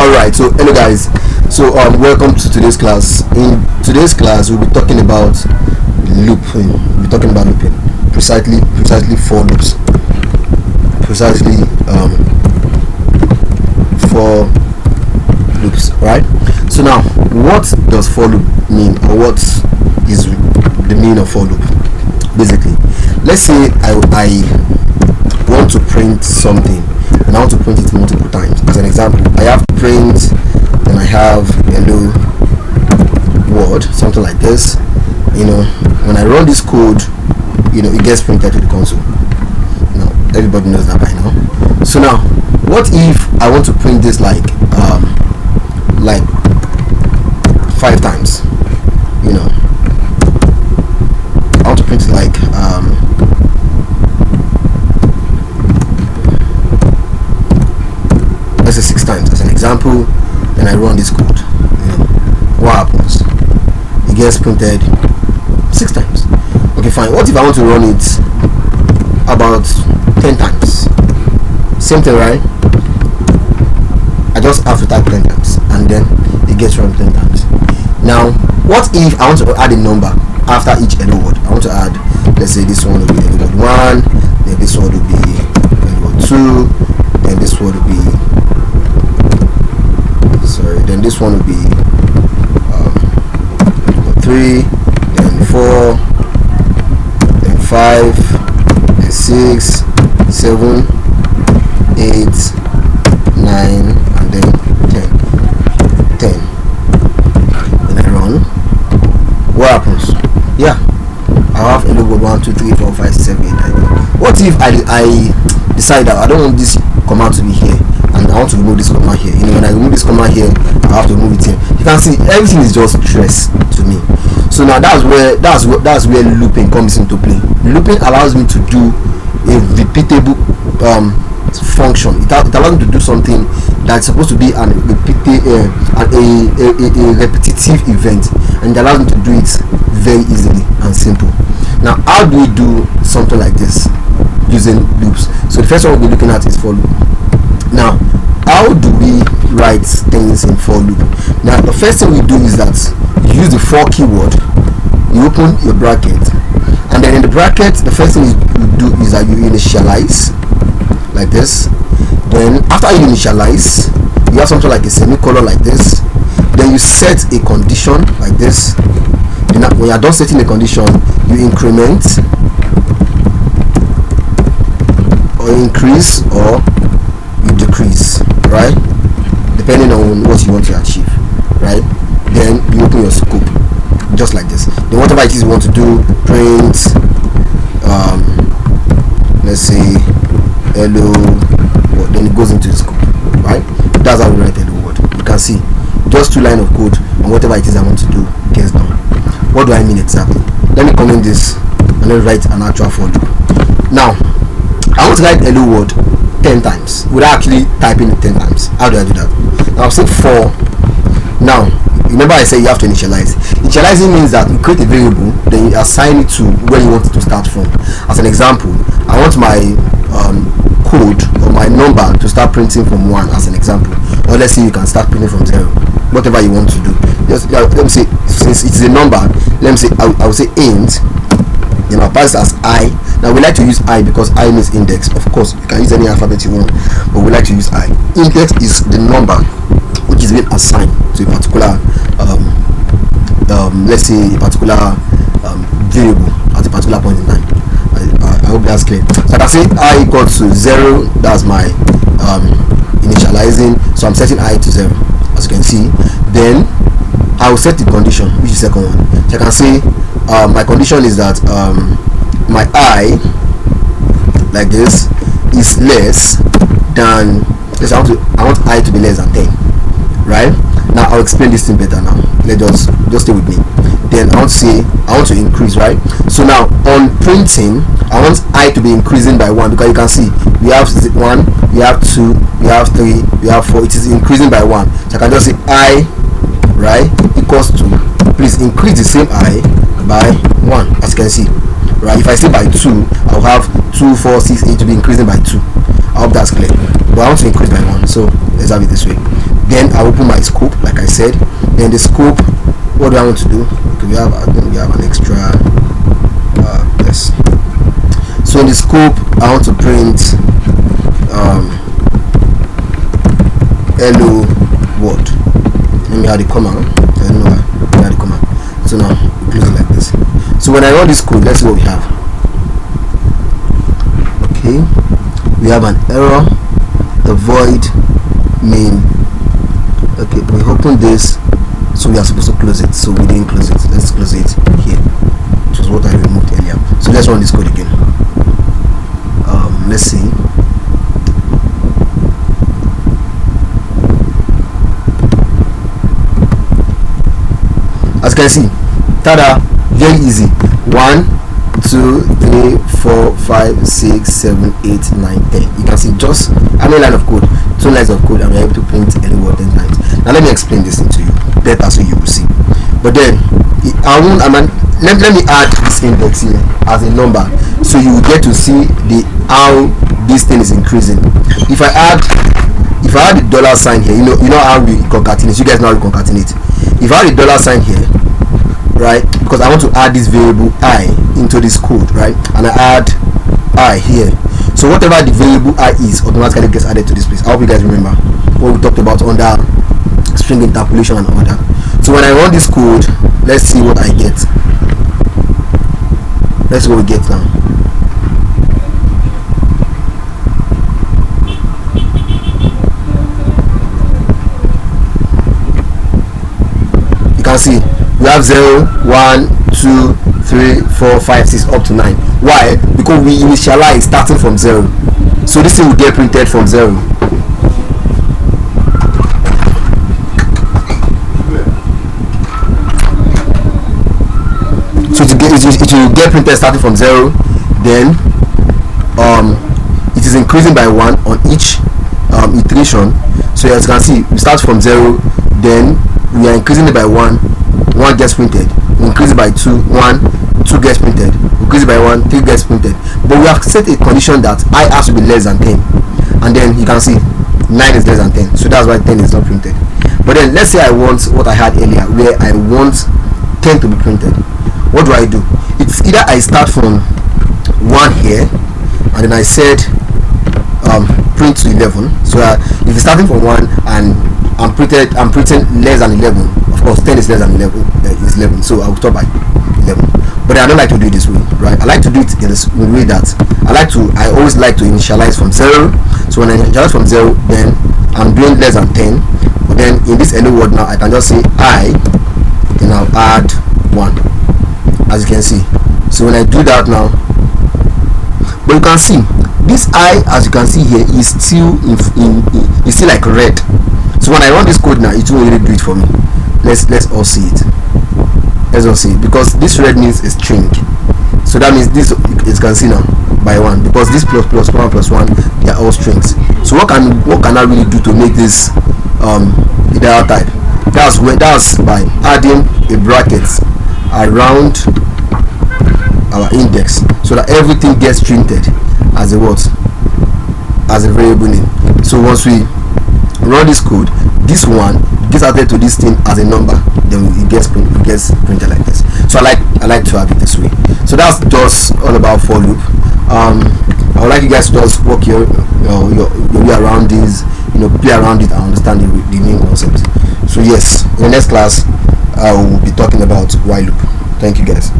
Alright, so hello guys. So welcome to today's class. In today's class we'll be talking about looping. We'll be talking about looping. Precisely for loops. Precisely for loops, right? So now what does for loop mean, or what is the meaning of for loop? Basically, let's say I want to print something and I want to print it multiple times. As an example, I have print, then I have hello world, something like this. When I run this code, it gets printed to the console. Now everybody knows that by now. So now what if I want to print this like 5 times? I want to print it like let's say 6 times as an example. Then I run this code. What happens? It gets printed 6 times. Okay, fine. What if I want to run it about 10 times? Same thing, right? I just have to type 10 times and then it gets run 10 times. Now what if I want to add a number after each hello word? I want to add, let's say this one will be hello word 1, then this one will be hello word 2, then this one will be then this one will be 3, then 4, then 5, then 6, 7, 8, 9, and then 10. Then I run. What happens? Yeah, I have hello word 1, 2, 3, 4, 5, 7, 8, 9. What if I decide that I don't want this command to be here, and I want to remove this command here? When I remove this command here, I have to remove it here. You can see everything is just stress to me. So now that's where looping comes into play. Looping allows me to do a repeatable function. It allows me to do something that's supposed to be a repetitive event, and it allows me to do it very easily and simple. Now how do we do something like this using loops? So the first one we'll be looking at is for loop. Now how do we write things in for loop? Now the first thing we do is that you use the for keyword, you open your bracket, and then in the bracket the first thing you do is that you initialize like this. Then after you initialize, you have something like a semicolon like this. Then you set a condition like this. Then when you are done setting a condition, you increment or increase or you decrease, right, depending on what you want to achieve, right? Then you open your scope just like this. Then whatever it is you want to do, print let's say hello word, then it goes into the scope, right? That's how we write hello word. You can see just 2 lines of code, and whatever it is I want to do gets done. What do I mean exactly? Let me comment this and then write an actual for loop. Now I want to write hello word 10 times without actually typing it 10 times. How do I do that? Now I'll say for. Now remember I said you have to initialize. Initializing means that you create a variable, then you assign it to where you want it to start from. As an example, I want my code or my number to start printing from 1 as an example, or let's say you can start printing from 0, whatever you want to do. Let me say, since it's a number, let me say I will say int, then I'll pass it as I. Now we like to use I because I means index. Of course you can use any alphabet you want, but we like to use I. Index is the number which is being assigned to a particular let's say a particular variable at a particular point in time. I hope that's clear. So I can say I equal to 0, that's my initializing, so I'm setting I to 0, as you can see. Then I will set the condition, which is the second one. So I can say my condition is that my I like this is less than, let's say I want I to be less than 10, right? Now I'll explain this thing better now. Just stay with me. Then I want to say I want to increase, right? So now on printing I want I to be increasing by 1, because you can see we have 1, we have 2, we have 3, we have 4. It is increasing by 1. So I can just say I, right, equals to, please increase the same I by 1, as you can see, right? If I say by 2, I'll have 2, 4, 6, 8 to be increasing by 2. I hope that's clear. But I want to increase by 1, so let's have it this way. Then I open my scope, like I said. Then the scope, what do I want to do? Okay, we have an extra yes. So in the scope, I want to print hello world. Let me add the comma. I don't know why I add the comma. So now we close it like this. So when I run this code, let's see what we have. Okay, we have an error, the void main. Okay, we open this, so we are supposed to close it, so we didn't close it. Let's close it here, which was what I removed earlier. So let's run this code again. Let's see. As you can see, tada, very easy. 1 2 3 4 5 6 7 8 9 10. You can see just how many line of code, 2 lines of code, and we're able to print any word 10 times. Now let me explain this to you better so you will see. But then let me add this index here as a number, so you will get to see the how this thing is increasing. If I add the dollar sign here, you know how we concatenate. You guys know how we concatenate. If I add the dollar sign here, right, because I want to add this variable I into this code, right, and I add I here, so whatever the variable I is automatically gets added to this place. I hope you guys remember what we talked about under string interpolation and all that. So when I run this code, let's see what I get. Let's see what we get now. You can see we have 0 1 2 3 4 5 6 up to 9. Why? Because we initialize starting from 0, so this thing will get printed from 0. So it will get printed starting from 0. Then it is increasing by 1 on each iteration. So as you can see, we start from 0, then we are increasing it by 1 gets printed, we increase it by 2 2 gets printed, we increase it by 1 3 gets printed. But we have set a condition that I has to be less than 10, and then you can see 9 is less than 10, so that's why 10 is not printed. But then let's say I want what I had earlier, where I want 10 to be printed. What do? It's either I start from 1 here, and then I said print to 11. So if you're starting from 1 and I'm printing less than 11, of course 10 is less than 11, is 11, so I'll stop by 11. But I don't like to do it this way, right? I like to do it in the way that I always like to initialize from 0. So when I initialize from 0, then I'm doing less than 10. But then in this hello world now, I can just say I, then I'll add 1, as you can see. So when I do that now, but you can see this I, as you can see here, is still is still like red. So when I run this code now, it won't really do it for me. Let's all see it. Let's all see it, because this red means a string. So that means this, you can see now, by 1, because this plus 1 plus 1, they are all strings. So what can I really do to make this iter type? That's by adding a bracket around our index, so that everything gets treated as a what? As a variable name. So once we run this code, this one gets added to this thing as a number, then it gets printed like this. So I like to have it this way. So that's just all about for loop. I would like you guys to just work your way around this, play around it and understand the main concept. So yes, in the next class I will be talking about while loop. Thank you guys.